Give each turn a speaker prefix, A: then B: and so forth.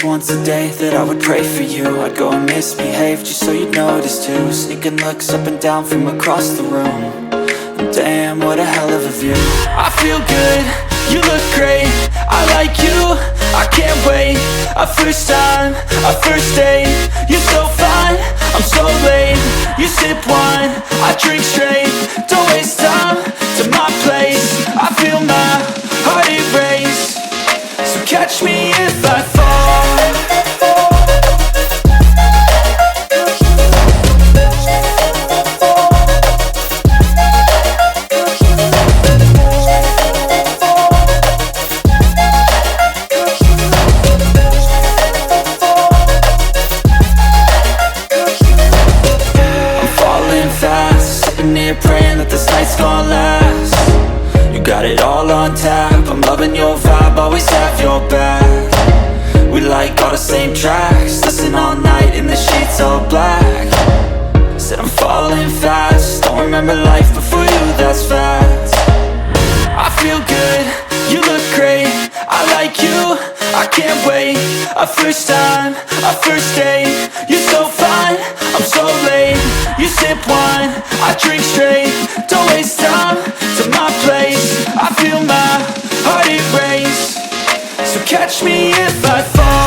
A: just once a day that I would pray for you. I'd go and misbehave just so you'd notice too. Sneaking looks up and down from across the room. And damn, what a hell of a view. I feel good, you look great, I like you, I can't wait. A first time, a first date, you're so fine, I'm so late. You sip wine, I drink straight, don't waste time to my place. I feel my heart erase, so catch me if I fall. Praying that this night's gonna last. You got it all on tap, I'm loving your vibe, always have your back. We like all the same tracks, listen all night in the sheets all black. Said I'm falling fast, don't remember life before you, that's fact. I feel good, you look great, I like you, I can't wait. A first time, a first date, you're so fine, I'm so late. You sip wine, I drink straight, don't waste time to my place. I feel my heart erase, so catch me if I fall.